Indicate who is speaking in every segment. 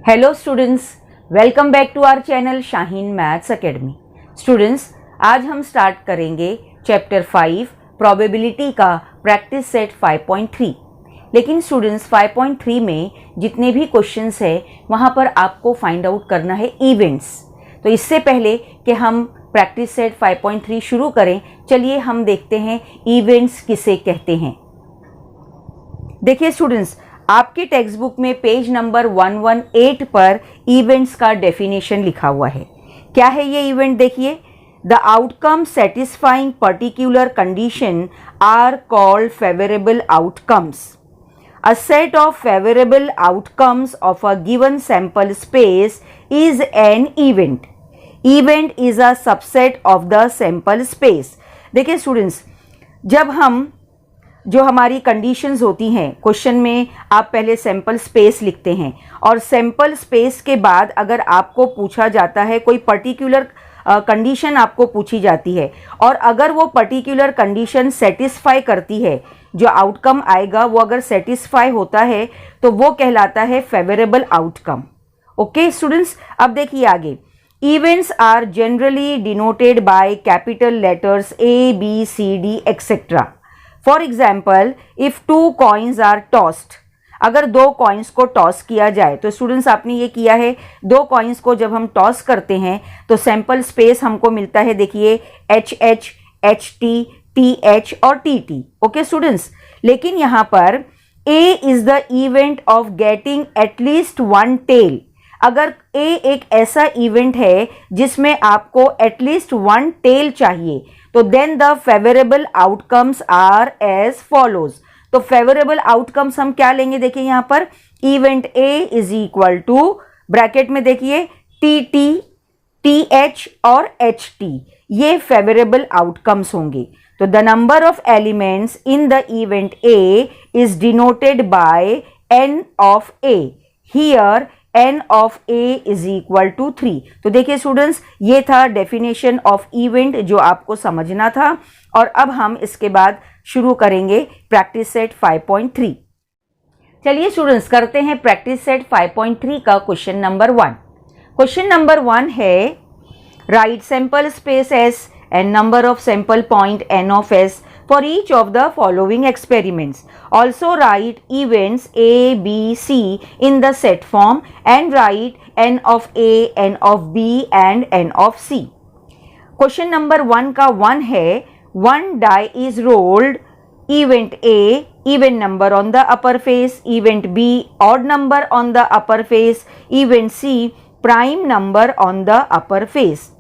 Speaker 1: Hello students, welcome back to our channel Shaheen Maths Academy. Students, आज हम start करेंगे chapter 5 probability का practice set 5.3। लेकिन स्टूडेंट्स 5.3 में जितने भी क्वेश्चंस है वहाँ पर आपको फाइंड आउट करना है इवेंट्स। तो इससे पहले कि हम प्रैक्टिस सेट 5.3 शुरू करें, चलिए हम देखते हैं इवेंट्स किसे कहते हैं। देखिए स्टूडेंट्स, आपके टेक्स्ट बुक में पेज नंबर 118 पर इवेंट्स का डेफिनेशन लिखा हुआ है। क्या है ये इवेंट? देखिए, the outcome satisfying particular condition are called favourable outcomes. A set of favourable outcomes of a given sample space is an event. Event is a subset of the sample space. देखिए students, जब हम जो हमारी conditions होती हैं, question में आप पहले सैंपल स्पेस लिखते हैं और सैंपल स्पेस के बाद अगर आपको पूछा जाता है कोई पर्टिकुलर कंडीशन आपको पूछी जाती है और अगर वो पर्टिकुलर कंडीशन सेटिस्फाई करती है, जो आउटकम आएगा वो अगर सेटिस्फाई होता है तो वो कहलाता है फेवरेबल आउटकम। ओके स्टूडेंट्स, अब देखिए आगे। Events are generally denoted by capital letters A, B, C, D, etcetera. For example, if 2 coins are tossed, अगर 2 कॉइन्स को टॉस किया जाए, तो स्टूडेंट्स आपने ये किया है, 2 कॉइन्स को जब हम टॉस करते हैं तो सैंपल स्पेस हमको मिलता है, देखिए HH, HT, TH और TT। ओके स्टूडेंट्स, लेकिन यहाँ पर A is the event of getting at least 1 tail. अगर A एक ऐसा इवेंट है जिसमें आपको एटलीस्ट 1 टेल चाहिए, तो then the favourable outcomes are as follows. तो फेवरेबल आउटकम्स हम क्या लेंगे? देखिए यहाँ पर event A is equal to bracket में देखिए TT, TH और HT, ये फेवरेबल आउटकम्स होंगे। तो the number of elements in the event A is denoted by N of A। Here N of A is equal to 3। तो देखिए students, ये था डेफिनेशन ऑफ इवेंट जो आपको समझना था। और अब हम इसके बाद शुरू करेंगे प्रैक्टिस सेट 5.3। चलिए स्टूडेंट्स, करते हैं प्रैक्टिस सेट 5.3 का क्वेश्चन नंबर 1। क्वेश्चन नंबर 1 है, right sample space S and number of sample point N of S for each of the following experiments. Also write events A, B, C in the set form and write N of A, N of B and N of C. Question number 1 का 1 है, 1 die is rolled. Event A, even number on the upper face. Event B, odd number on the upper face. Event C, prime number on the upper face.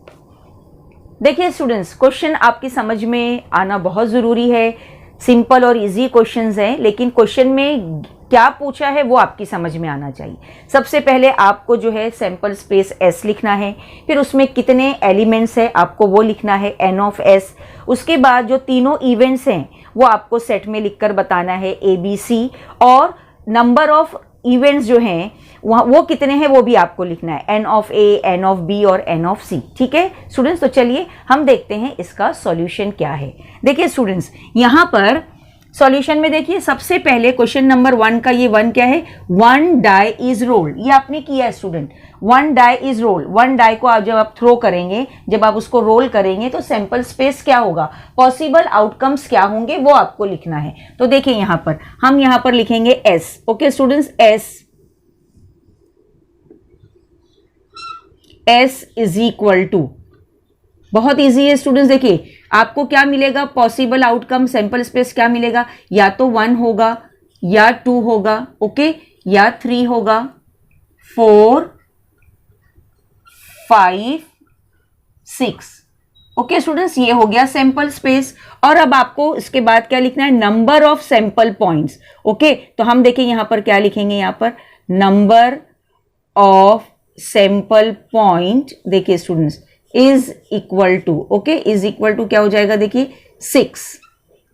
Speaker 1: देखिए students, question आपकी समझ में आना बहुत ज़रूरी है। सिंपल और इजी क्वेश्चंस हैं, लेकिन क्वेश्चन में क्या पूछा है वो आपकी समझ में आना चाहिए। सबसे पहले आपको जो है सैंपल स्पेस S लिखना है, फिर उसमें कितने एलिमेंट्स हैं आपको वो लिखना है N ऑफ S। उसके बाद जो तीनों इवेंट्स हैं वो आपको सेट में लिखकर बताना है A, B, C, और नंबर ऑफ इवेंट्स जो हैं वो कितने हैं वो भी आपको लिखना है, N of A, N of B और N ऑफ C। ठीक है स्टूडेंट्स, तो चलिए हम देखते हैं इसका सॉल्यूशन क्या है। देखिए स्टूडेंट्स, यहाँ पर सॉल्यूशन में देखिए सबसे पहले क्वेश्चन नंबर 1 का ये 1 क्या है, 1 डाई इज रोल्ड। ये आपने किया है student, 1 die is rolled. 1 die को आप जब आप थ्रो करेंगे, जब आप उसको रोल करेंगे तो सैंपल स्पेस क्या होगा, पॉसिबल आउटकम्स क्या होंगे वो आपको लिखना है। तो देखिए यहाँ पर हम यहाँ पर लिखेंगे S। Okay students, S is equal to, बहुत इजी है स्टूडेंट्स। देखिए आपको क्या मिलेगा, पॉसिबल आउटकम सैंपल स्पेस क्या मिलेगा, या तो 1 होगा या 2 होगा, ओके, या 3 होगा, 4, 5, 6। ओके स्टूडेंट्स, ये हो गया सैंपल स्पेस। और अब आपको इसके बाद क्या लिखना है, number of sample points. Okay, तो हम देखें यहाँ पर क्या लिखेंगे, यहाँ पर नंबर ऑफ सैंपल पॉइंट, देखिए students, is equal to, okay, is equal to क्या हो जाएगा, देखिए 6।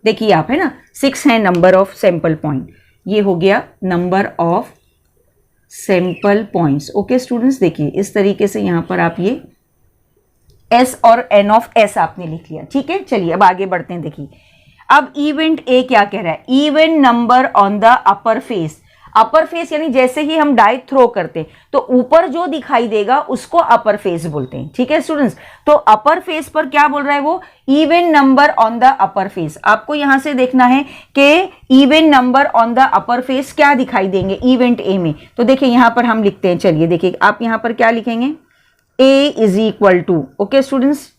Speaker 1: देखिए आप, है ना, 6 है नंबर ऑफ सैंपल पॉइंट। ये हो गया number of sample points. Okay students, देखिए इस तरीके से यहाँ पर आप ये S और N ऑफ S आपने लिख लिया। ठीक है, चलिए अब आगे बढ़ते हैं। देखिए अब इवेंट A क्या कह रहा है, event number on the upper face. Upper face यानी जैसे ही हम डाई थ्रो करते हैं तो ऊपर जो दिखाई देगा उसको अपर फेस बोलते हैं। ठीक है स्टूडेंट्स, तो अपर फेस पर क्या बोल रहा है वो, even number on the upper face. आपको यहां से देखना है कि even number on the upper face क्या दिखाई देंगे इवेंट ए में। तो देखिए यहां पर हम लिखते हैं, चलिए देखिए आप यहां पर क्या लिखेंगे, A is equal to, okay students,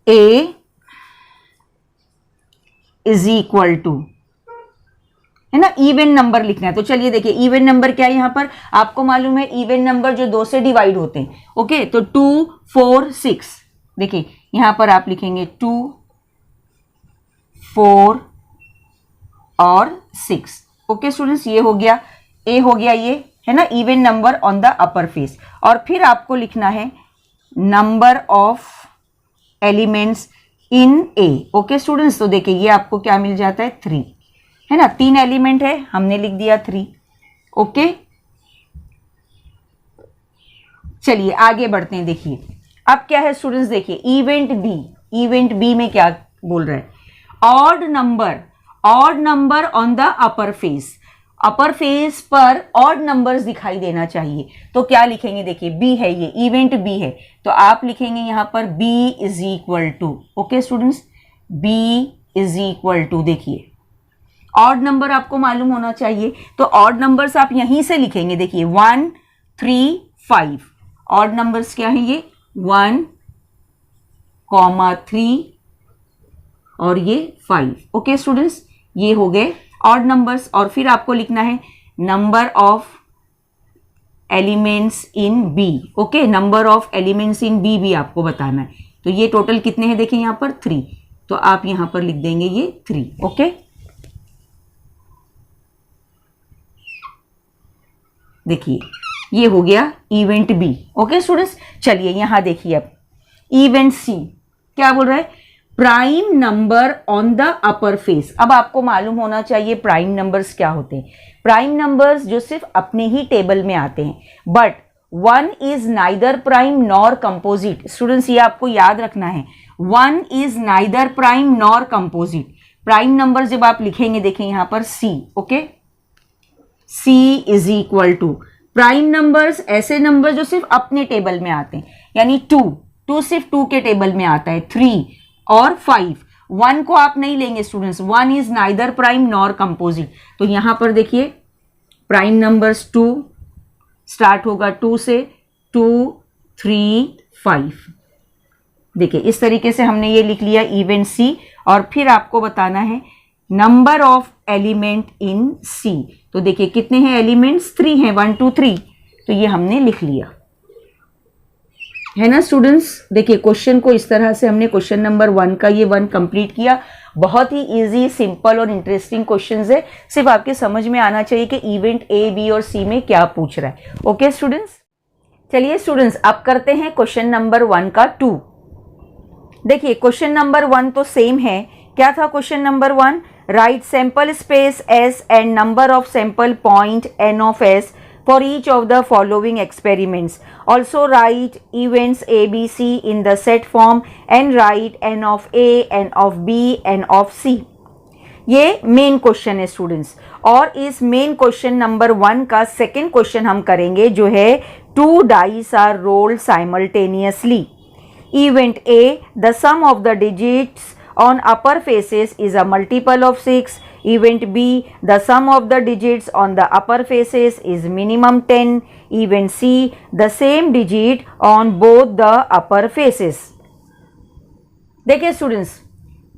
Speaker 1: A is equal to, है ना, इवन नंबर लिखना है। तो चलिए देखिए इवन नंबर क्या है, यहां पर आपको मालूम है इवन नंबर जो 2 से डिवाइड होते हैं। ओके, तो 2, 4, 6, देखिए यहां पर आप लिखेंगे 2, 4 और 6। ओके स्टूडेंट्स, ये हो गया, ए हो गया, ये है ना even number on the upper face. और फिर आपको लिखना है number of elements in A. Okay students, तो देखिए ये आपको क्या मिल जाता है, 3, है ना, 3 एलिमेंट है, हमने लिख दिया 3। ओके, चलिए आगे बढ़ते हैं। देखिए अब क्या है स्टूडेंट्स, देखिए इवेंट बी, इवेंट बी में क्या बोल रहा है, odd number on the upper face. Upper face पर ऑड नंबर्स दिखाई देना चाहिए, तो क्या लिखेंगे, देखिए बी है, ये इवेंट बी है, तो आप लिखेंगे यहां पर B is equal to, okay students, B is equal to, देखिए ऑड नंबर आपको मालूम होना चाहिए, तो ऑड नंबर्स आप यहीं से लिखेंगे। देखिए 1, 3, 5, ऑड नंबर्स क्या है ये, 1, 3 और ये 5। ओके स्टूडेंट्स, ये हो गए ऑड नंबर्स। और फिर आपको लिखना है number of elements in B. Okay, number of elements in B भी आपको बताना है। तो ये टोटल कितने हैं, देखिए यहां पर 3, तो आप यहां पर लिख देंगे ये 3। ओके, देखिए ये हो गया इवेंट बी। ओके स्टूडेंट्स, चलिए यहां देखिए अब इवेंट सी क्या बोल रहा है, prime number on the upper face. अब आपको मालूम होना चाहिए प्राइम नंबर्स क्या होते हैं। प्राइम नंबर्स जो सिर्फ अपने ही टेबल में आते हैं, but 1 is neither prime nor composite. Students ये आपको याद रखना है, 1 is neither prime nor composite. Prime number जब आप लिखेंगे, देखें यहां पर C, okay, C is equal to prime numbers, ऐसे नंबर जो सिर्फ अपने टेबल में आते हैं, यानी 2 सिर्फ 2 के टेबल में आता है, 3 और 5। 1 को आप नहीं लेंगे students, 1 is neither prime nor composite. तो यहां पर देखिए प्राइम नंबर्स 2 स्टार्ट होगा 2 से, 2, 3, 5। देखिए इस तरीके से हमने ये लिख लिया इवेंट सी। और फिर आपको बताना है नंबर ऑफ एलिमेंट इन सी। तो देखिए कितने हैं एलिमेंट्स, 3 हैं, 1, 2, 3, तो ये हमने लिख लिया, है ना स्टूडेंट्स। देखिए क्वेश्चन को इस तरह से हमने क्वेश्चन नंबर 1 का ये 1 कंप्लीट किया। बहुत ही इजी, सिंपल और इंटरेस्टिंग क्वेश्चंस है, सिर्फ आपके समझ में आना चाहिए कि इवेंट ए, बी और सी में क्या पूछ रहा है। ओके स्टूडेंट्स, चलिए स्टूडेंट्स अब करते हैं क्वेश्चन नंबर 1 का 2। देखिए क्वेश्चन नंबर 1 तो सेम है। क्या था question number 1, right sample space S and number of sample point N of S for each of the following experiments. Also write events A, B, C in the set form and write N of A, N of B, N of C. ये main question है students. और इस main question number 1 का second question हम करेंगे, जो है 2 dice are rolled simultaneously. Event A, the sum of the digits on upper faces is a multiple of 6. Event B, the sum of the digits on the upper faces is minimum 10. Event C, the same digit on both the upper faces. देखिए students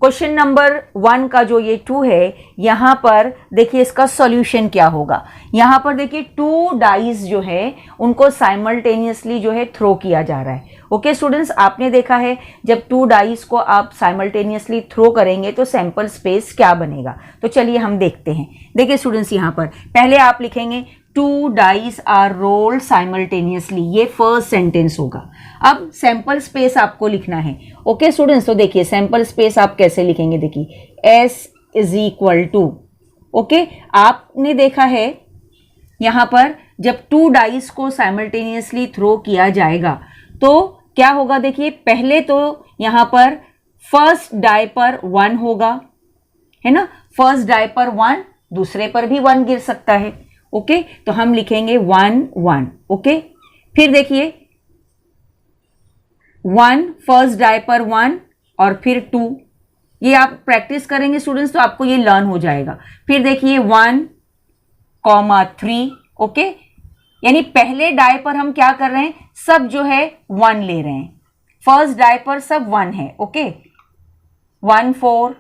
Speaker 1: question number 1 का जो ये 2 है, यहाँ पर देखिए इसका solution क्या होगा। यहाँ पर देखिए 2 डाइस जो है उनको साइमल्टेनियसली जो है थ्रो किया जा रहा है। ओके स्टूडेंट्स, आपने देखा है जब 2 डाइस को आप साइमल्टेनियसली थ्रो करेंगे तो सैंपल स्पेस क्या बनेगा। तो चलिए हम देखते हैं। देखिए स्टूडेंट्स यहाँ पर पहले आप लिखेंगे 2 डाइस आर रोल्ड साइमल्टेनियसली, ये फर्स्ट सेंटेंस होगा। अब सैंपल स्पेस आपको लिखना है। ओके स्टूडेंट्स, तो देखिए सैंपल स्पेस आप कैसे लिखेंगे, देखिए S is equal to, okay, आपने देखा है यहां पर जब 2 डाइस को साइमल्टेनियसली थ्रो किया जाएगा तो क्या होगा। देखिए पहले तो यहां पर फर्स्ट डाई पर 1 होगा, है ना, फर्स्ट डाई पर 1 दूसरे पर भी 1 गिर सकता है। ओके, तो हम लिखेंगे 1 1। ओके, फिर देखिए 1 फर्स्ट डाई पर 1 और फिर 2, ये आप प्रैक्टिस करेंगे स्टूडेंट्स तो आपको ये लर्न हो जाएगा। फिर देखिए 1 3। ओके, यानी पहले डाई पर हम क्या कर रहे हैं, सब जो है 1 ले रहे हैं, फर्स्ट डाई पर सब 1 है। ओके, 1 4,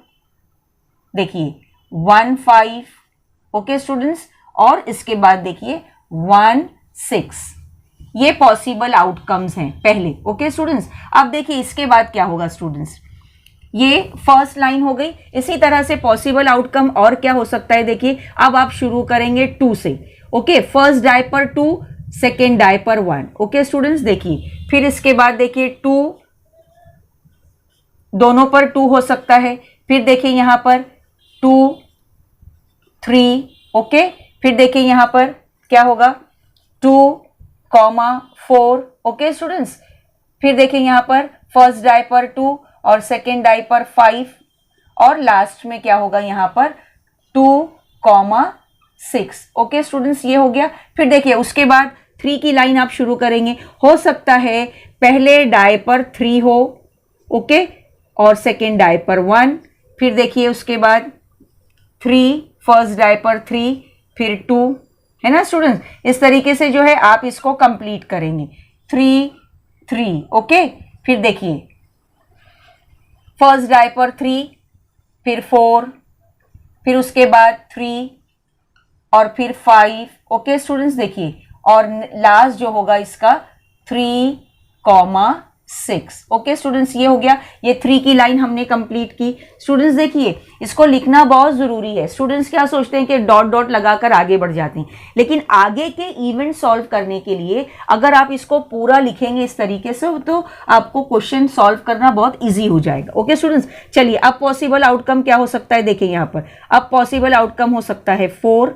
Speaker 1: देखिए 1 5। ओके स्टूडेंट्स, और इसके बाद देखिए 1 6। ये पॉसिबल आउटकम्स हैं पहले। ओके स्टूडेंट्स, अब देखिए इसके बाद क्या होगा स्टूडेंट्स, ये फर्स्ट लाइन हो गई। इसी तरह से पॉसिबल आउटकम और क्या हो सकता है, देखिए अब आप शुरू करेंगे 2 से। ओके, फर्स्ट डाई पर 2, सेकेंड डाई पर 1। ओके स्टूडेंट्स, देखिए फिर इसके बाद देखिए 2, दोनों पर 2 हो सकता है। फिर देखिए यहां पर 2 3। ओके, फिर देखिए यहां पर क्या होगा 2 4। ओके स्टूडेंट्स, फिर देखिए यहां पर फर्स्ट डाई पर 2 और सेकेंड डाई पर 5, और लास्ट में क्या होगा यहां पर 2 6। ओके स्टूडेंट्स, ये हो गया। फिर देखिए उसके बाद 3 की लाइन आप शुरू करेंगे। हो सकता है पहले डाई पर 3 हो, ओके, और सेकेंड डाई पर 1। फिर देखिए उसके बाद 3 फर्स्ट डाई पर 3, फिर 2, है ना स्टूडेंट्स। इस तरीके से जो है आप इसको कंप्लीट करेंगे 3 3। ओके, फिर देखिए फर्स्ट डाई पर 3, फिर 4, फिर उसके बाद 3 और फिर 5। ओके स्टूडेंट्स, देखिए और लास्ट जो होगा इसका 3 6। ओके स्टूडेंट्स, ये हो गया। ये 3 की लाइन हमने कंप्लीट की। स्टूडेंट्स देखिए इसको लिखना बहुत जरूरी है। स्टूडेंट्स क्या सोचते हैं कि डॉट डॉट लगाकर आगे बढ़ जाते हैं, लेकिन आगे के इवेंट सॉल्व करने के लिए अगर आप इसको पूरा लिखेंगे इस तरीके से तो आपको क्वेश्चन सॉल्व करना बहुत ईजी हो जाएगा। ओके स्टूडेंट्स, चलिए अब पॉसिबल आउटकम क्या हो सकता है, देखिए यहाँ पर अब पॉसिबल आउटकम हो सकता है 4,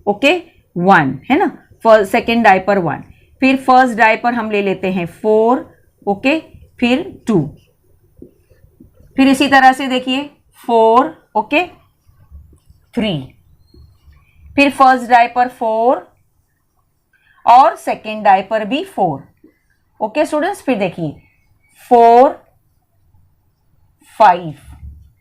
Speaker 1: ओके 1, है ना, सेकेंड डाई पर 1, फिर फर्स्ट डाई पर हम ले लेते हैं 4, ओके, फिर 2, फिर इसी तरह से देखिए 4, ओके 3, फिर फर्स्ट डाई पर 4 और सेकेंड डाई पर भी 4। ओके स्टूडेंट्स, फिर देखिए 4 5,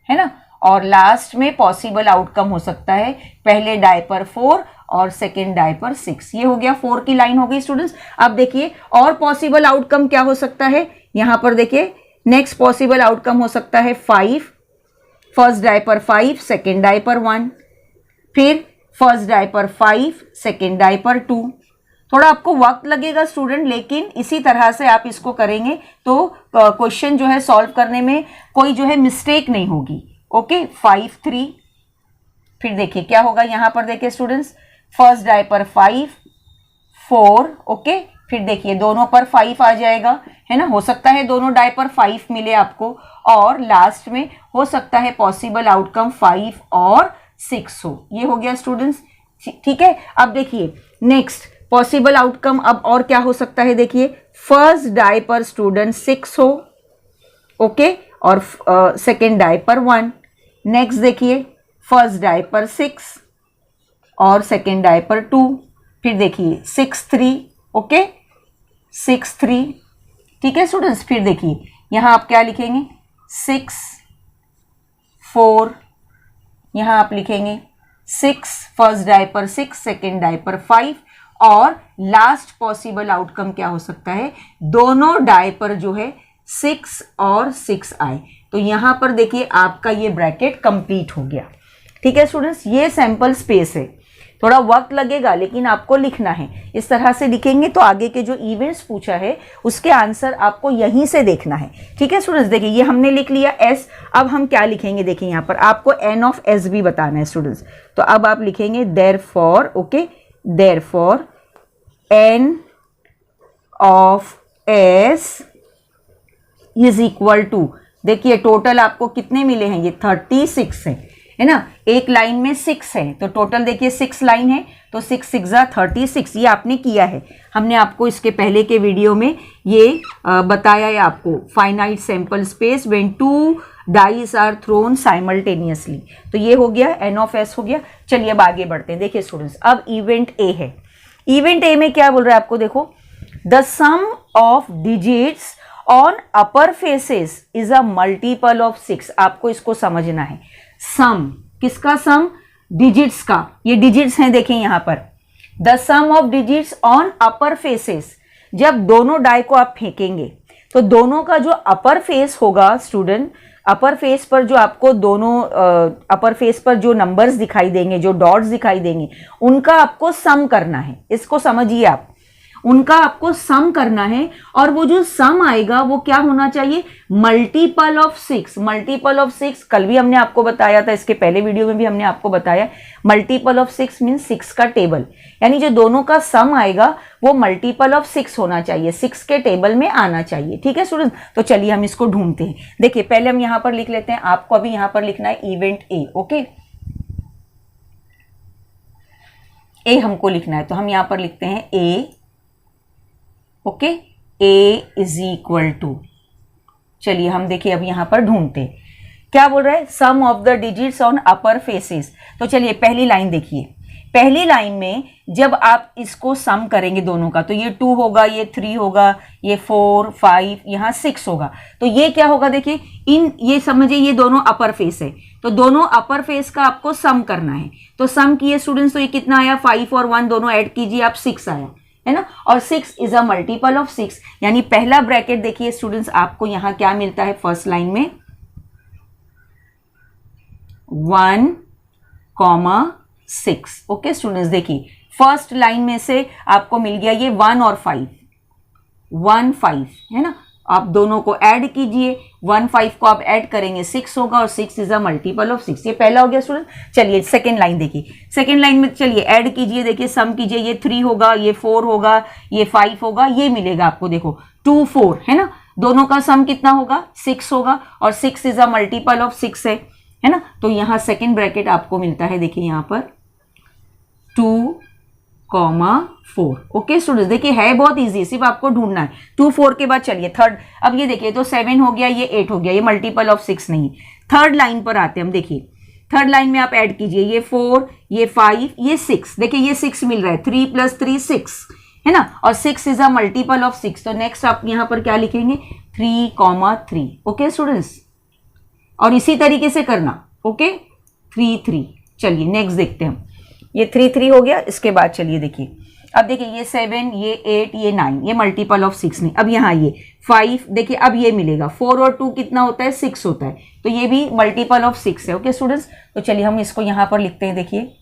Speaker 1: है ना, और लास्ट में पॉसिबल आउटकम हो सकता है पहले डाई पर 4 और सेकेंड डाई पर 6। ये हो गया 4 की लाइन हो गई स्टूडेंट्स। अब देखिए और पॉसिबल आउटकम क्या हो सकता है, यहां पर देखिए नेक्स्ट पॉसिबल आउटकम हो सकता है 5, फर्स्ट डाई पर 5, सेकेंड डाई पर 1, फिर फर्स्ट डाई पर 5, सेकेंड डाई पर 2। थोड़ा आपको वक्त लगेगा स्टूडेंट, लेकिन इसी तरह से आप इसको करेंगे तो क्वेश्चन जो है सॉल्व करने में कोई जो है मिस्टेक नहीं होगी। ओके 5 3, फिर देखिए क्या होगा यहां पर, देखिए स्टूडेंट्स फर्स्ट डाई पर 5 4, ओके, फिर देखिए दोनों पर 5 आ जाएगा, है ना, हो सकता है दोनों डाई पर 5 मिले आपको, और लास्ट में हो सकता है पॉसिबल आउटकम 5 और 6 हो। ये हो गया स्टूडेंट्स, ठीक है। अब देखिए नेक्स्ट पॉसिबल आउटकम अब और क्या हो सकता है, देखिए फर्स्ट डाई पर स्टूडेंट 6 हो, ओके, और सेकेंड डाई पर 1। नेक्स्ट देखिए फर्स्ट डाई पर 6 और सेकेंड डाई पर 2, फिर देखिए 6 3, ओके 6 3, ठीक है स्टूडेंट्स। फिर देखिए यहां आप क्या लिखेंगे 6 4, यहां आप लिखेंगे 6 फर्स्ट डाई पर 6, सेकेंड डाई पर 5, और लास्ट पॉसिबल आउटकम क्या हो सकता है, दोनों डाई पर जो है 6 और 6 आए। तो यहां पर देखिए आपका ये ब्रैकेट कंप्लीट हो गया। ठीक है स्टूडेंट्स, ये सैंपल स्पेस है, थोड़ा वक्त लगेगा लेकिन आपको लिखना है। इस तरह से लिखेंगे तो आगे के जो इवेंट्स पूछा है उसके आंसर आपको यहीं से देखना है। ठीक है स्टूडेंट्स, देखिए ये हमने लिख लिया एस। अब हम क्या लिखेंगे, देखिए यहाँ पर आपको एन ऑफ एस भी बताना है स्टूडेंट्स। तो अब आप लिखेंगे therefore, okay, therefore N of S is equal to, देखिए टोटल आपको कितने मिले हैं, ये 36 है ना, एक लाइन में 6 है, तो टोटल देखिए 6 लाइन है, तो 6 6 36। ये आपने किया है, हमने आपको इसके पहले के वीडियो में ये बताया है आपको, finite sample space when 2 dice are thrown simultaneously. तो ये हो गया एन ऑफ एस हो गया। चलिए अब आगे बढ़ते हैं। देखिए स्टूडेंट्स, अब इवेंट ए है। इवेंट ए में क्या बोल रहा है आपको, देखो the sum of digits on upper faces is a multiple of 6। आपको इसको समझना है। सम किसका सम, डिजिट्स का। ये डिजिट्स हैं, देखें यहां पर the sum of digits on upper faces. जब दोनों डाई को आप फेंकेंगे तो दोनों का जो अपर फेस होगा स्टूडेंट, अपर फेस पर जो आपको दोनों अपर फेस पर जो नंबर्स दिखाई देंगे, जो डॉट्स दिखाई देंगे, उनका आपको सम करना है। इसको समझिए आप, उनका आपको सम करना है। और वो जो सम आएगा वो क्या होना चाहिए, मल्टीपल ऑफ 6। मल्टीपल ऑफ 6 कल भी हमने आपको बताया था, इसके पहले वीडियो में भी हमने आपको बताया। मल्टीपल ऑफ 6 मीन्स 6 का टेबल, यानी जो दोनों का सम आएगा वो मल्टीपल ऑफ 6 होना चाहिए, 6 के टेबल में आना चाहिए। ठीक है स्टूडेंट, तो चलिए हम इसको ढूंढते हैं। देखिए पहले हम यहां पर लिख लेते हैं, आपको अभी यहां पर लिखना है इवेंट ए। ओके, ए हमको लिखना है, तो हम यहां पर लिखते हैं A. Okay, A is equal to, चलिए हम देखिए अब यहां पर ढूंढते क्या बोल रहा है, sum of the digits on upper faces. तो चलिए पहली लाइन देखिए, पहली लाइन में जब आप इसको सम करेंगे दोनों का, तो ये 2 होगा, ये 3 होगा, ये 4 5, यहाँ 6 होगा। तो ये क्या होगा, देखिए ये समझिए ये दोनों अपर फेस है, तो दोनों अपर फेस का आपको सम करना है। तो सम किए स्टूडेंट्स, तो ये कितना आया, 5 और 1 दोनों ऐड कीजिए आप, 6 आया है ना। और 6 इज अ मल्टीपल ऑफ 6, यानी पहला ब्रैकेट देखिए स्टूडेंट्स, आपको यहां क्या मिलता है फर्स्ट लाइन में 1,6। ओके स्टूडेंट्स, देखिए फर्स्ट लाइन में से आपको मिल गया ये 1 और 5, 1 5 है ना। आप दोनों को ऐड कीजिए, 1 5 को आप ऐड करेंगे 6 होगा, और 6 इज अ मल्टीपल ऑफ 6। ये पहला हो गया स्टूडेंट। चलिए सेकंड लाइन देखिए, सेकंड लाइन में चलिए ऐड कीजिए, देखिए सम कीजिए, ये 3 होगा, ये 4 होगा, ये 5 होगा, ये मिलेगा आपको, देखो 2 4 है ना। दोनों का सम कितना होगा, 6 होगा, और 6 इज अ मल्टीपल ऑफ 6 है ना। तो यहां सेकेंड ब्रैकेट आपको मिलता है, देखिए यहां पर 2,4। ओके स्टूडेंट्स, देखिए है बहुत इजी, सिर्फ आपको ढूंढना है। 2 4 के बाद चलिए थर्ड, अब ये देखिए तो 7 हो गया, ये 8 हो गया, ये मल्टीपल ऑफ 6 नहीं। थर्ड लाइन पर आते हैं हम, देखिए थर्ड लाइन में आप ऐड कीजिए, ये 4, ये 5, ये 6, देखिए ये 6 मिल रहा है, 3 + 3 6 है ना, और 6 इज अ मल्टीपल ऑफ 6। तो नेक्स्ट आप यहां पर क्या लिखेंगे, 3,3। ओके स्टूडेंट्स, और इसी तरीके से करना। ओके 3 3। चलिए नेक्स्ट देखते हैं हम, ये 3 3 हो गया। इसके बाद चलिए देखिए, अब देखिए ये 7, ये 8, ये 9, ये मल्टीपल ऑफ 6 नहीं। अब यहाँ ये 5, देखिए अब ये मिलेगा, 4 और 2 कितना होता है, 6 होता है, तो ये भी मल्टीपल ऑफ 6 है। ओके स्टूडेंट्स, तो चलिए हम इसको यहाँ पर लिखते हैं। देखिए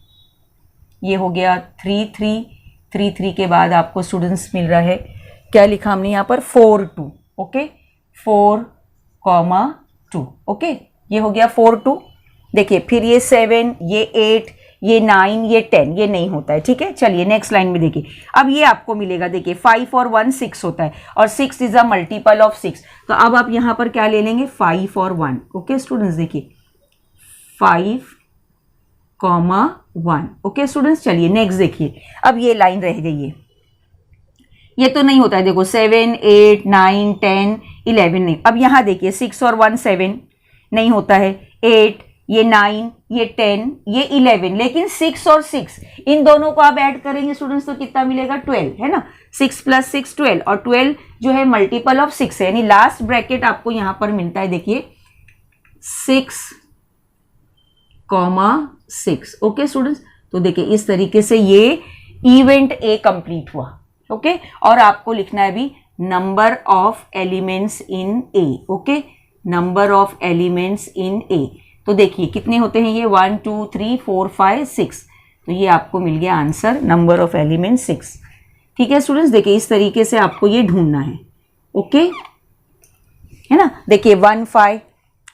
Speaker 1: ये हो गया 3 3, 3 3 के बाद आपको स्टूडेंट्स मिल रहा है, क्या लिखा हमने यहाँ पर, 4 2। ओके 4,2। ओके ये हो गया 4 2। देखिए फिर ये 7, ये 8, ये 9, ये 10, ये नहीं होता है। ठीक है, चलिए नेक्स्ट लाइन में देखिए, अब ये आपको मिलेगा, देखिए 5 और 1 6 होता है, और 6 इज अ मल्टीपल ऑफ 6। तो अब आप यहां पर क्या ले लेंगे, 5 और 1। ओके स्टूडेंट्स, देखिए 5,1। ओके स्टूडेंट्स, चलिए नेक्स्ट देखिए, अब ये लाइन रह गई है, ये तो नहीं होता है, देखो 7 8 9 10 11 नहीं। अब यहां देखिए 6 और 1 7 नहीं होता है, 8, ये 9, ये 10, ये 11, लेकिन 6 और 6 इन दोनों को आप ऐड करेंगे स्टूडेंट्स, तो कितना मिलेगा, 12 है ना। 6 + 6 12, और 12 जो है मल्टीपल ऑफ 6 है, यानी लास्ट ब्रैकेट आपको यहां पर मिलता है, देखिए 6,6। ओके स्टूडेंट्स, तो देखिए इस तरीके से ये इवेंट ए कंप्लीट हुआ। ओके, और आपको लिखना है अभी number of elements in A. Okay, number of elements in A, तो देखिए कितने होते हैं ये, 1 2 3 4 5 6। तो ये आपको मिल गया आंसर, नंबर ऑफ एलिमेंट 6। ठीक है स्टूडेंट्स, देखिए इस तरीके से आपको ये ढूंढना है। ओके है ना, देखिए 1 5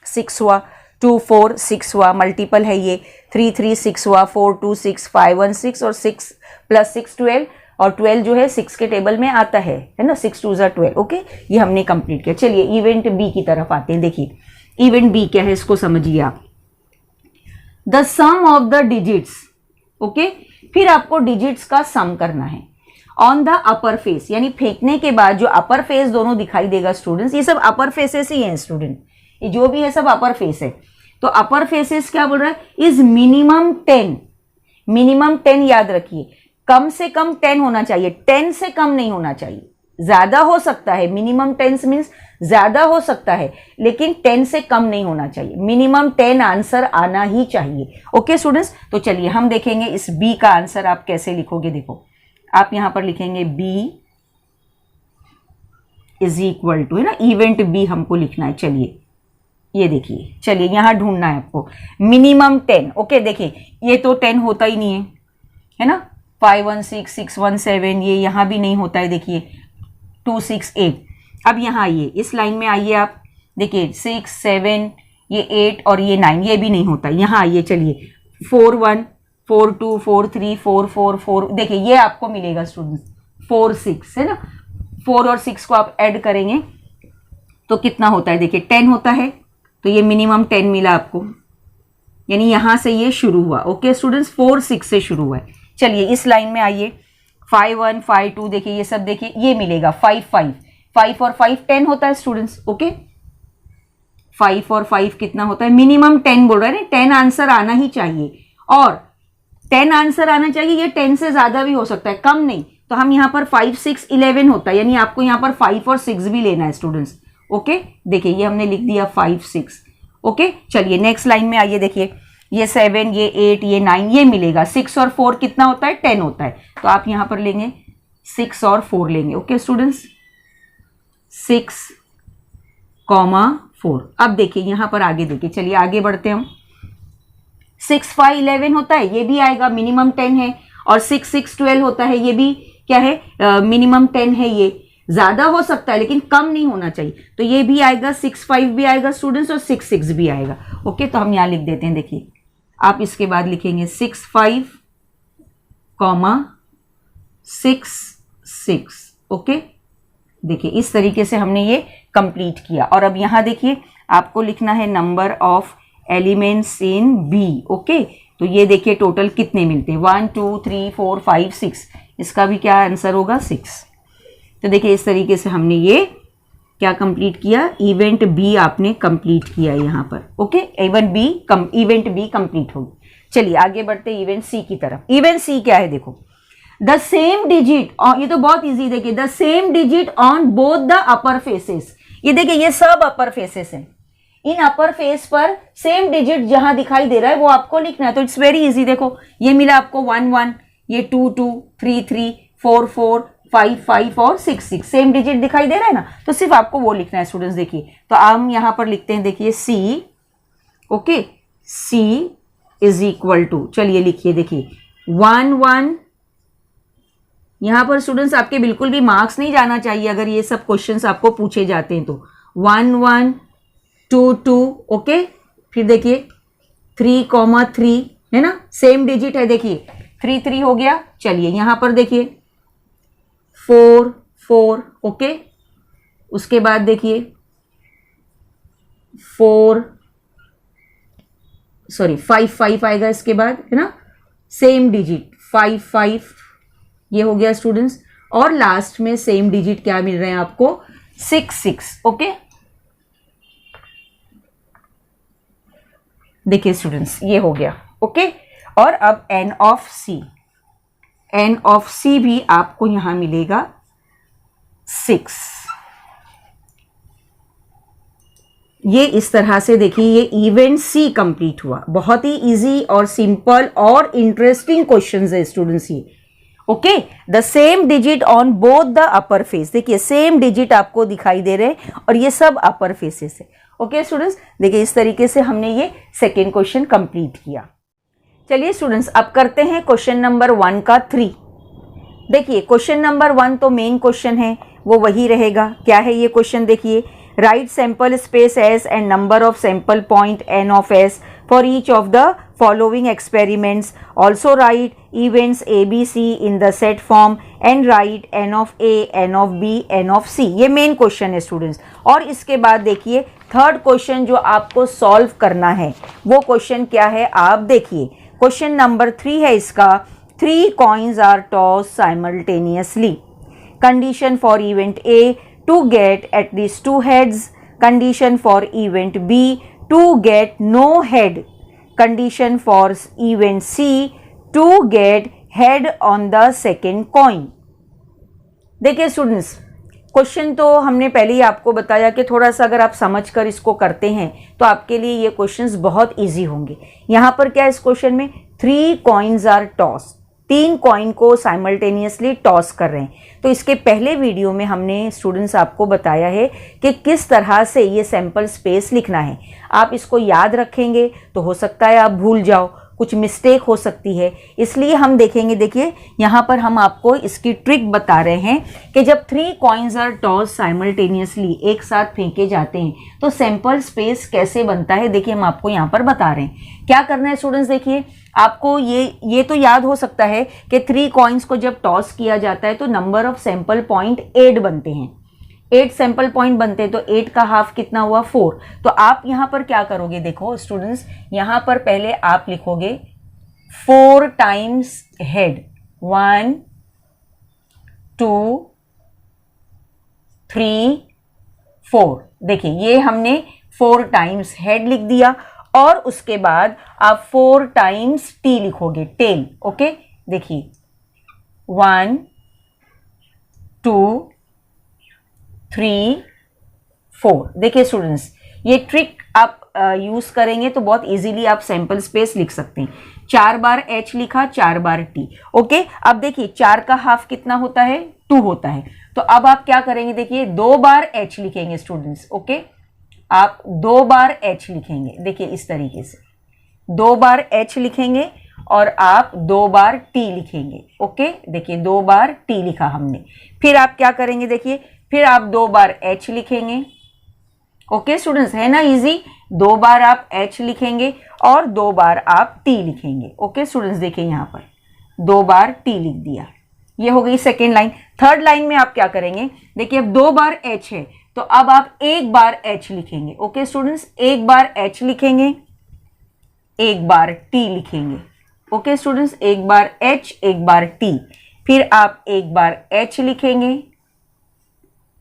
Speaker 1: 6 हुआ, 2 4 6 हुआ, मल्टीपल है ये, 3 3 6 हुआ, 4 2 6, 5 1 6, और 6 + 6 12, और 12 जो है 6 के टेबल में आता है ना, 6 2 12। ओके, ये हमने कंप्लीट किया। चलिए इवेंट बी की तरफ आते हैं। देखिए इवेंट बी क्या है, इसको समझिए आप, the sum of the digits. Okay, फिर आपको डिजिट्स का सम करना है ऑन द अपर फेस, यानी फेंकने के बाद जो अपर फेस दोनों दिखाई देगा स्टूडेंट्स, ये सब अपर फेसेस ही हैं स्टूडेंट, ये जो भी है सब अपर फेस है। तो अपर फेसेस क्या बोल रहा है, इज मिनिमम 10, मिनिमम 10 याद रखिए, कम से कम 10 होना चाहिए, 10 से कम नहीं होना चाहिए। ज्यादा हो सकता है, मिनिमम 10 मीन्स ज्यादा हो सकता है, लेकिन 10 से कम नहीं होना चाहिए, मिनिमम 10 आंसर आना ही चाहिए। ओके स्टूडेंट्स, तो चलिए हम देखेंगे इस बी का आंसर आप कैसे लिखोगे। देखो आप यहां पर लिखेंगे बी इज इक्वल टू, है ना, इवेंट बी हमको लिखना है। चलिए ये देखिए, चलिए यहां ढूंढना है आपको मिनिमम 10। ओके देखिए ये तो 10 होता ही नहीं है ना, 516 617 ये यहां भी नहीं होता है, देखिए 268। अब यहां आइए, इस लाइन में आइए आप, देखिए 6 7 ये 8 और ये 9 ये भी नहीं होता। यहां आइए, चलिए 4 1 4 2 4 3 4 4 4, देखिए ये आपको मिलेगा स्टूडेंट्स 4 6, है ना। 4 और 6 को आप ऐड करेंगे तो कितना होता है, देखिए 10 होता है, तो ये मिनिमम 10 मिला आपको, यानी यहां से ये शुरू हुआ। ओके स्टूडेंट्स, 4 6 से शुरू हुआ है। चलिए इस लाइन में आइए, 5 1 5 2, देखिए ये सब देखिए ये मिलेगा 5 5 5 और 5 10 होता है स्टूडेंट्स। ओके 5 और 5 कितना होता है, मिनिमम 10 बोल रहा है ना, 10 आंसर आना ही चाहिए, और 10 आंसर आना चाहिए, ये 10 से ज्यादा भी हो सकता है, कम नहीं। तो हम यहाँ पर 5 6 11 होता है, यानी आपको यहाँ पर 5 और 6 भी लेना है स्टूडेंट्स। ओके देखिए ये हमने लिख दिया 5 6। ओके चलिए नेक्स्ट लाइन में आइए, देखिए ये 7 ये 8 ये 9 ये मिलेगा, 6 और 4 कितना होता है, 10 होता है, तो आप यहाँ पर लेंगे 6 और 4 लेंगे। Okay students 6 4। अब देखिए यहाँ पर आगे देखिए, चलिए आगे बढ़ते हैं हम। 6 5 11 होता है, ये भी आएगा, मिनिमम 10 है, और 6 6 12 होता है, ये भी क्या है, मिनिमम 10 है, ये ज्यादा हो सकता है लेकिन कम नहीं होना चाहिए, तो ये भी आएगा, 6 5 भी आएगा स्टूडेंट्स, और 6 6 भी आएगा। ओके तो हम यहाँ लिख देते हैं, देखिए आप इसके बाद लिखेंगे 6 5 6 6। ओके देखिए इस तरीके से हमने ये कंप्लीट किया, और अब यहाँ देखिए आपको लिखना है number of elements in B. Okay तो ये देखिए टोटल कितने मिलते हैं, 1 2 3 4 5 6, इसका भी क्या आंसर होगा 6। तो देखिए इस तरीके से हमने ये क्या कंप्लीट किया, इवेंट बी आपने कंप्लीट किया यहाँ पर। ओके इवेंट बी कंप्लीट होगी। चलिए आगे बढ़ते इवेंट सी की तरफ। इवेंट सी क्या है, देखो द सेम डिजिट, ये तो बहुत इजी, देखिए the same digit on both the upper faces. ये देखिए ये सब अपर फेसेस हैं, इन अपर फेस पर सेम डिजिट जहां दिखाई दे रहा है वो आपको लिखना है। तो इट्स वेरी इजी, देखो ये मिला आपको 1 1, ये 2 2 3 3 4 4 5 5 और 6 6, सेम डिजिट दिखाई दे रहा है ना, तो सिर्फ आपको वो लिखना है स्टूडेंट्स। देखिए तो हम यहां पर लिखते हैं, देखिए C. Okay C is equal to, चलिए लिखिए, देखिए 1 1, यहां पर स्टूडेंट्स आपके बिल्कुल भी मार्क्स नहीं जाना चाहिए अगर ये सब क्वेश्चंस आपको पूछे जाते हैं तो। 1 1 2 2, ओके फिर देखिए 3 3, है ना, सेम डिजिट है, देखिए 3 3 हो गया। चलिए यहां पर देखिए 4 4, ओके उसके बाद देखिए 5 5 आएगा इसके बाद, है ना, सेम डिजिट 5 5 ये हो गया स्टूडेंट्स, और लास्ट में सेम डिजिट क्या मिल रहे हैं आपको, 6 6। ओके देखिए स्टूडेंट्स ये हो गया। ओके और अब एन ऑफ सी भी आपको यहां मिलेगा 6। ये इस तरह से देखिए ये इवेंट सी कंप्लीट हुआ। बहुत ही इजी और सिंपल और इंटरेस्टिंग क्वेश्चंस है स्टूडेंट्स ये। Okay the same digit on both the upper face, देखिए सेम डिजिट आपको दिखाई दे रहे हैं और ये सब अपर फेसेस है। ओके स्टूडेंट्स देखिए इस तरीके से हमने ये सेकेंड क्वेश्चन कंप्लीट किया। चलिए स्टूडेंट्स अब करते हैं क्वेश्चन नंबर 1 का 3। देखिए क्वेश्चन नंबर 1 तो मेन क्वेश्चन है, वो वही रहेगा। क्या है ये क्वेश्चन, देखिए write sample space S and number of sample point N of S for each of the following experiments, also write events A B C in the set form and write N of A, N of B, N of C. ये main question है students. और इसके बाद देखिए third question जो आपको solve करना है वो क्वेश्चन क्या है, आप देखिए क्वेश्चन नंबर 3 है इसका। 3 coins are tossed simultaneously. Condition for event A to get at least 2 heads. Condition for event B to get no head, condition for event C to get head on the second coin. देखिए students, question तो हमने पहले ही आपको बताया कि थोड़ा सा अगर आप समझकर इसको करते हैं तो आपके लिए ये क्वेश्चंस बहुत इजी होंगे। यहाँ पर क्या है इस क्वेश्चन में, 3 कॉइन्स आर टॉस, 3 कॉइन को साइमल्टेनियसली टॉस कर रहे हैं। तो इसके पहले वीडियो में हमने स्टूडेंट्स आपको बताया है कि किस तरह से ये सैंपल स्पेस लिखना है। आप इसको याद रखेंगे तो हो सकता है आप भूल जाओ, कुछ मिस्टेक हो सकती है, इसलिए हम देखेंगे। देखिए यहाँ पर हम आपको इसकी ट्रिक बता रहे हैं कि जब 3 कॉइन्स आर टॉस साइमल्टेनियसली, एक साथ फेंके जाते हैं, तो सैंपल स्पेस कैसे बनता है, देखिए हम आपको यहाँ पर बता रहे हैं। क्या करना है स्टूडेंट्स, देखिए आपको ये तो याद हो सकता है कि 3 कॉइन्स को जब टॉस किया जाता है तो नंबर ऑफ सैंपल पॉइंट 8 बनते हैं, 8 सैंपल पॉइंट बनते हैं, तो 8 का हाफ कितना हुआ 4। तो आप यहाँ पर क्या करोगे, देखो स्टूडेंट्स, यहाँ पर पहले आप लिखोगे 4 टाइम्स हेड, 1 2 3 4। देखिए ये हमने 4 टाइम्स हेड लिख दिया और उसके बाद आप 4 टाइम्स टी लिखोगे, टेल। ओके, देखिए 1 2 3 4। देखिए स्टूडेंट्स, ये ट्रिक आप यूज करेंगे तो बहुत इजीली आप सैंपल स्पेस लिख सकते हैं। 4 बार एच लिखा, 4 बार टी। ओके, अब देखिए 4 का हाफ कितना होता है, 2 होता है। तो अब आप क्या करेंगे, देखिए 2 बार एच लिखेंगे स्टूडेंट्स। ओके, आप 2 बार एच लिखेंगे, देखिए इस तरीके से 2 बार एच लिखेंगे और आप 2 बार टी लिखेंगे। ओके, देखिए 2 बार टी लिखा हमने। फिर आप क्या करेंगे, देखिए फिर आप 2 बार एच लिखेंगे। ओके स्टूडेंट्स, है ना इजी, 2 बार आप एच लिखेंगे और 2 बार आप टी लिखेंगे। ओके स्टूडेंट्स, देखिए यहाँ पर 2 बार टी लिख दिया, ये हो गई सेकेंड लाइन। थर्ड लाइन में आप क्या करेंगे, देखिए अब 2 बार एच है तो अब आप 1 बार एच लिखेंगे। ओके स्टूडेंट्स, 1 बार एच लिखेंगे, 1 बार टी लिखेंगे। ओके स्टूडेंट्स, 1 बार एच, 1 बार टी, फिर आप 1 बार एच लिखेंगे।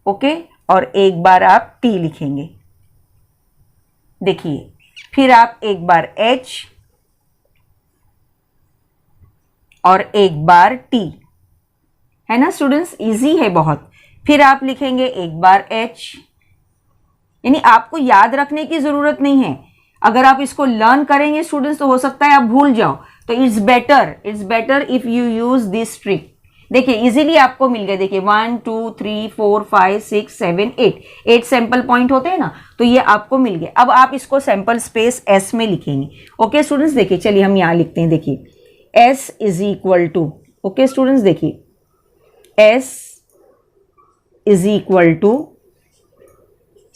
Speaker 1: ओके, और 1 बार आप टी लिखेंगे। देखिए फिर आप 1 बार एच और 1 बार टी, है ना स्टूडेंट्स, इजी है बहुत। फिर आप लिखेंगे 1 बार एच, यानी आपको याद रखने की जरूरत नहीं है। अगर आप इसको लर्न करेंगे स्टूडेंट्स तो हो सकता है आप भूल जाओ, तो it's better if you use this trick. देखिए इजीली आपको मिल गया। देखिए 1 2 3 4 5 6 7 8 सैंपल पॉइंट होते हैं ना, तो ये आपको मिल गया। अब आप इसको सैंपल स्पेस एस में लिखेंगे। ओके स्टूडेंट्स, देखिए चलिए हम यहाँ लिखते हैं। देखिए S is equal to, okay students, देखिए S is equal to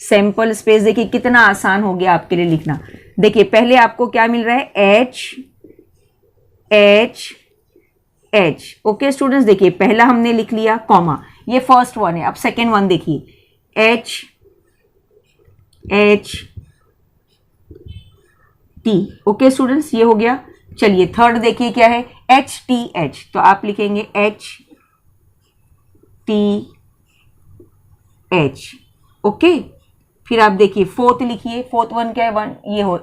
Speaker 1: sample space. देखिए कितना आसान हो गया आपके लिए लिखना। देखिए पहले आपको क्या मिल रहा है, H H H. Okay students, देखिए पहला हमने लिख लिया कॉमा, ये फर्स्ट वन है। अब सेकेंड वन देखिए H H T. Okay students, ये हो गया। चलिए थर्ड देखिए क्या है, एच टी एच, तो आप लिखेंगे एच टी एच। ओके, फिर आप देखिए फोर्थ लिखिए, फोर्थ वन क्या है, वन,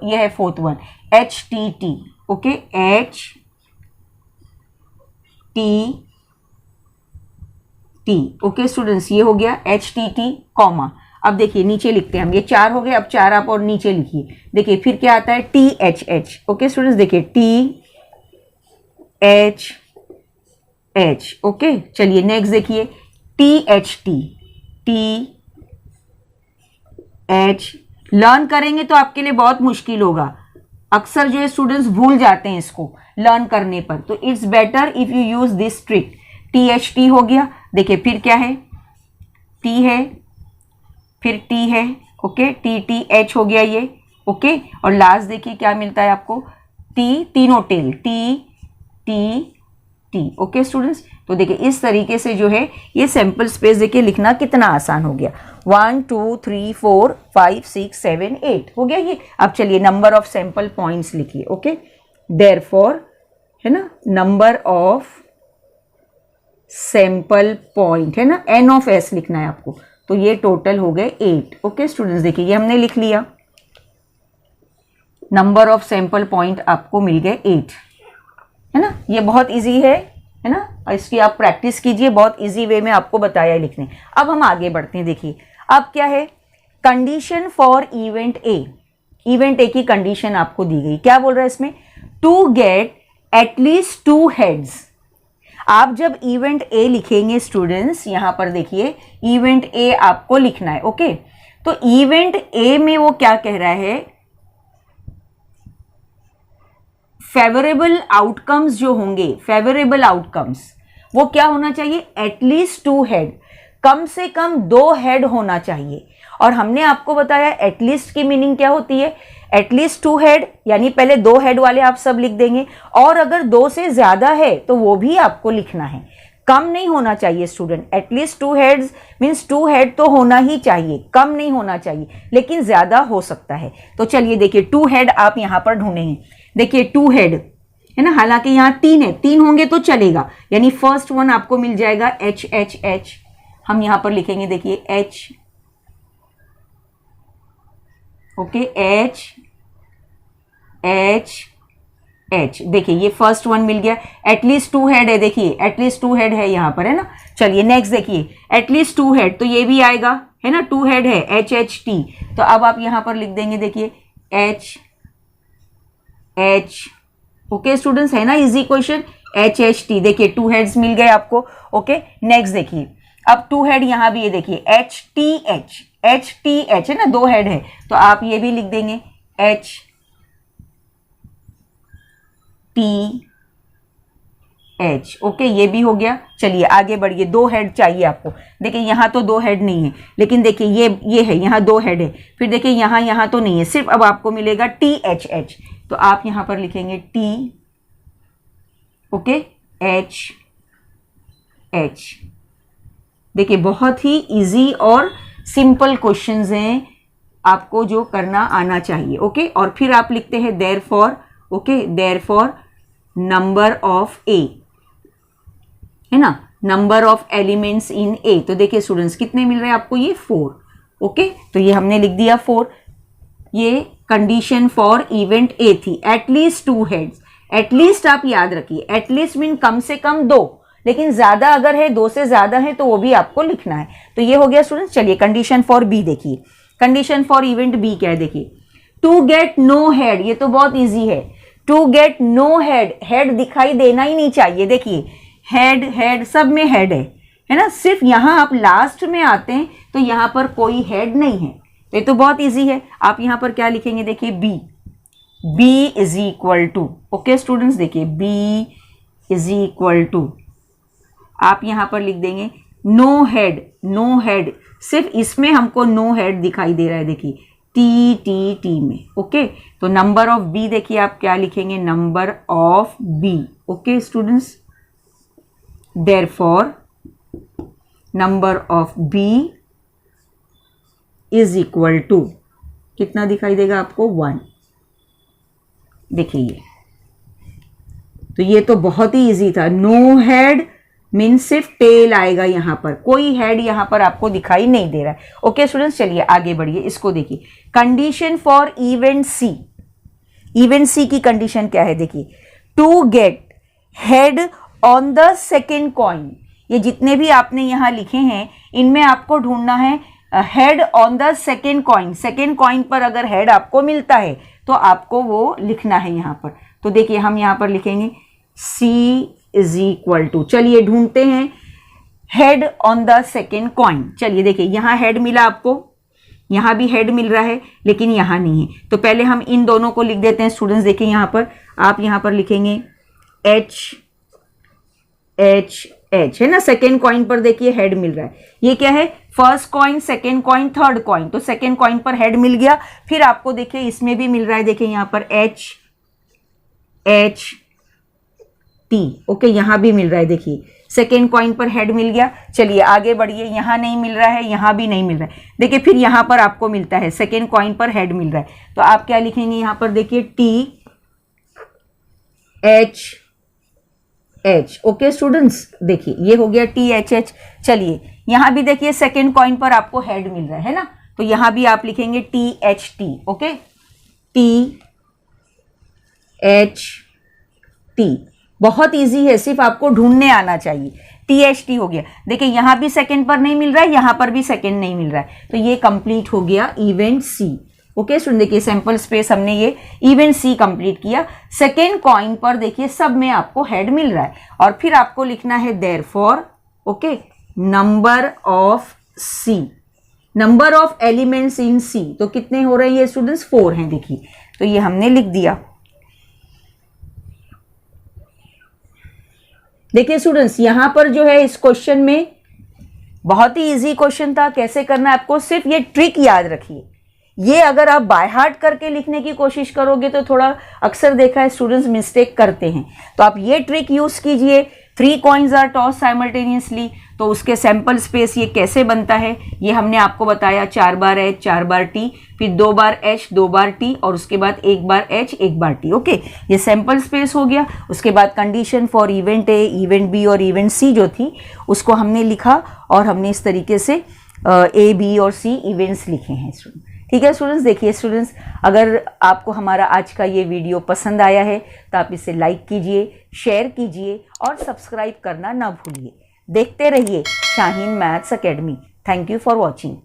Speaker 1: ये है fourth one, H T T. Okay, H T T. Okay students, ये हो गया एच टी टी कॉमा। अब देखिए नीचे लिखते हैं हम, ये 4 हो गए। अब 4 आप और नीचे लिखिए। देखिए फिर क्या आता है, T H H. Okay students, देखिए टी एच एच। ओके, चलिए नेक्स्ट देखिए T H T, T H. Learn करेंगे तो आपके लिए बहुत मुश्किल होगा, अक्सर जो है स्टूडेंट्स भूल जाते हैं इसको लर्न करने पर, तो it's better if you use this trick. T H T हो गया। देखिए फिर क्या है, टी है, फिर टी है। ओके, टी टी एच हो गया ये। ओके, और लास्ट देखिए क्या मिलता है आपको, टी, तीनों tail, T T T. Okay students, तो देखिए इस तरीके से जो है ये सैंपल स्पेस देखिए लिखना कितना आसान हो गया। 1 2 3 4 5 6 7 8 हो गया ये। अब चलिए नंबर ऑफ सैंपल पॉइंट्स लिखिए। ओके, देयरफॉर, है ना, नंबर ऑफ सैंपल पॉइंट, है ना, एन ऑफ एस लिखना है आपको। तो ये टोटल हो गए 8। ओके स्टूडेंट्स, देखिए ये हमने लिख लिया, नंबर ऑफ सैंपल पॉइंट आपको मिल गए 8, है ना। ये बहुत इजी है ना, इसकी आप प्रैक्टिस कीजिए, बहुत इजी वे में आपको बताया है लिखने। अब हम आगे बढ़ते हैं, देखिए अब क्या है, condition for event A. Event A की कंडीशन आपको दी गई, क्या बोल रहा है इसमें, टू गेट एटलीस्ट 2 हेड्स। आप जब इवेंट ए लिखेंगे स्टूडेंट्स, यहां पर देखिए इवेंट ए आपको लिखना है। ओके, तो इवेंट ए में वो क्या कह रहा है, फेवरेबल आउटकम्स जो होंगे, फेवरेबल आउटकम्स वो क्या होना चाहिए, एटलीस्ट 2 हेड, कम से कम 2 हेड होना चाहिए। और हमने आपको बताया एटलीस्ट की मीनिंग क्या होती है, एटलीस्ट 2 हेड यानी पहले 2 हेड वाले आप सब लिख देंगे, और अगर 2 से ज्यादा है तो वो भी आपको लिखना है, कम नहीं होना चाहिए student. At least 2 heads means 2 head तो होना ही चाहिए, कम नहीं होना चाहिए, लेकिन ज्यादा हो सकता है। तो चलिए देखिए 2 हेड आप यहां पर ढूंढेंगे, देखिए 2 हेड है ना, हालांकि यहां 3 है, 3 होंगे तो चलेगा, यानी फर्स्ट वन आपको मिल जाएगा एच एच एच, हम यहां पर लिखेंगे देखिए H, okay H H H, देखिए ये फर्स्ट वन मिल गया, एटलीस्ट 2 हेड है, देखिए एटलीस्ट 2 हेड है यहां पर, है ना। चलिए नेक्स्ट देखिए एटलीस्ट 2 हेड, तो ये भी आएगा, है ना, 2 हेड है एच एच टी, तो अब आप यहां पर लिख देंगे देखिए एच एच, ओके स्टूडेंट्स, है ना easy question, H H T, देखिए 2 हेड्स मिल गए आपको। ओके नेक्स्ट देखिए, अब 2 हेड यहां भी है, देखिए H T H, H T H है ना, 2 हेड है, तो आप ये भी लिख देंगे एच टी एच, ओके ये भी हो गया। चलिए आगे बढ़िए, 2 हेड चाहिए आपको, देखिए यहाँ तो 2 हेड नहीं है, लेकिन देखिए ये है, यहाँ 2 हेड है, फिर देखिए यहाँ तो नहीं है, सिर्फ अब आपको मिलेगा टी एच एच, तो आप यहां पर लिखेंगे टी, ओके एच एच। देखिए बहुत ही इजी और सिंपल क्वेश्चंस हैं, आपको जो करना आना चाहिए। ओके, और फिर आप लिखते हैं therefore, okay therefore number of A, है ना, number of elements in A, तो देखिए स्टूडेंट्स कितने मिल रहे हैं आपको, ये 4। ओके, तो ये हमने लिख दिया 4। ये कंडीशन फॉर इवेंट ए थी, एटलीस्ट 2 हेड्स। एटलीस्ट आप याद रखिए, एटलीस्ट मीन कम से कम 2, लेकिन ज्यादा अगर है 2 से ज्यादा है तो वो भी आपको लिखना है। तो ये हो गया स्टूडेंट्स। चलिए कंडीशन फॉर बी देखिए, कंडीशन फॉर इवेंट बी क्या है, देखिए टू गेट नो हेड, ये तो बहुत इजी है, to get no head, head दिखाई देना ही नहीं चाहिए, देखिए हेड हेड सब में हेड है ना, सिर्फ यहां आप लास्ट में आते हैं तो यहां पर कोई हेड नहीं है, तो ये तो बहुत इजी है। आप यहां पर क्या लिखेंगे, देखिए B, B is equal to, okay students देखिए बी इज इक्वल टू, आप यहां पर लिख देंगे नो हेड, नो हेड, सिर्फ इसमें हमको नो हेड दिखाई दे रहा है, देखिए टी टी टी में। ओके, तो नंबर ऑफ बी देखिए आप क्या लिखेंगे, number of B. Okay students, therefore number of B is equal to, कितना दिखाई देगा आपको, 1। देखिए ये, तो ये तो बहुत ही इजी था, नो हेड मीन सिर्फ टेल आएगा, यहां पर कोई हेड यहां पर आपको दिखाई नहीं दे रहा है। ओके स्टूडेंट्स, चलिए आगे बढ़िए, इसको देखिए condition for event C. Event C की कंडीशन क्या है, देखिए to get head on the second coin, ये जितने भी आपने यहां लिखे हैं इनमें आपको ढूंढना है head on the second coin. Second coin पर अगर हेड आपको मिलता है तो आपको वो लिखना है यहां पर। तो देखिए हम यहां पर लिखेंगे C इज इक्वल टू, चलिए ढूंढते हैं head on the second coin. चलिए देखिए यहां हेड मिला आपको, यहां भी हेड मिल रहा है, लेकिन यहां नहीं है, तो पहले हम इन दोनों को लिख देते हैं स्टूडेंट्स। देखिए यहां पर आप यहां पर लिखेंगे एच एच एच, है ना, सेकेंड कॉइन पर देखिए हेड मिल रहा है। ये क्या है, first coin, second coin, third coin, तो सेकेंड कॉइन पर हेड मिल गया। फिर आपको देखिए इसमें भी मिल रहा है, देखिए यहां पर एच एच टी, ओके यहां भी मिल रहा है, देखिए सेकेंड कॉइन पर हेड मिल गया। चलिए आगे बढ़िए, यहां नहीं मिल रहा है, यहां भी नहीं मिल रहा है, देखिए फिर यहां पर आपको मिलता है, सेकेंड कॉइन पर हेड मिल रहा है, तो आप क्या लिखेंगे यहां पर, देखिए T H H. Okay students, देखिए ये हो गया टी एच एच। चलिए यहाँ भी देखिए सेकेंड कॉइन पर आपको हेड मिल रहा है ना, तो यहाँ भी आप लिखेंगे THT, ओके, THT। बहुत इजी है, सिर्फ आपको ढूंढने आना चाहिए। THT हो गया। देखिए यहाँ भी सेकेंड पर नहीं मिल रहा है, यहाँ पर भी सेकेंड नहीं मिल रहा है, तो ये कंप्लीट हो गया इवेंट C। ओके स्टूडेंट, देखिए सैंपल स्पेस हमने ये इवेंट C कंप्लीट किया। सेकेंड कॉइन पर देखिए सब में आपको हेड मिल रहा है, और फिर आपको लिखना है therefore, okay, number of C, number of elements in C। तो कितने हो रहे हैं ये स्टूडेंट्स? 4 हैं। देखिए तो ये हमने लिख दिया। देखिए स्टूडेंट्स, यहां पर जो है इस क्वेश्चन में बहुत ही इजी क्वेश्चन था। कैसे करना है आपको, सिर्फ ये ट्रिक याद रखिए। ये अगर आप बाय हार्ट करके लिखने की कोशिश करोगे तो थोड़ा, अक्सर देखा है स्टूडेंट्स मिस्टेक करते हैं, तो आप ये ट्रिक यूज कीजिए। 3 कॉइन्स आर टॉस साइमल्टेनियसली, तो उसके सैंपल स्पेस ये कैसे बनता है ये हमने आपको बताया। 4 बार H 4 बार T, फिर 2 बार H 2 बार T, और उसके बाद 1 बार H 1 बार T। ओके, ये सैंपल स्पेस हो गया। उसके बाद condition for event A, event B और इवेंट C जो थी उसको हमने लिखा, और हमने इस तरीके से A, B और C इवेंट्स लिखे हैं स्टूडेंट। ठीक है स्टूडेंट्स, देखिए स्टूडेंट्स, अगर आपको हमारा आज का ये वीडियो पसंद आया है तो आप इसे लाइक कीजिए, शेयर कीजिए और सब्सक्राइब करना ना भूलिए। देखते रहिए Shaheen Maths academy. Thank you for watching.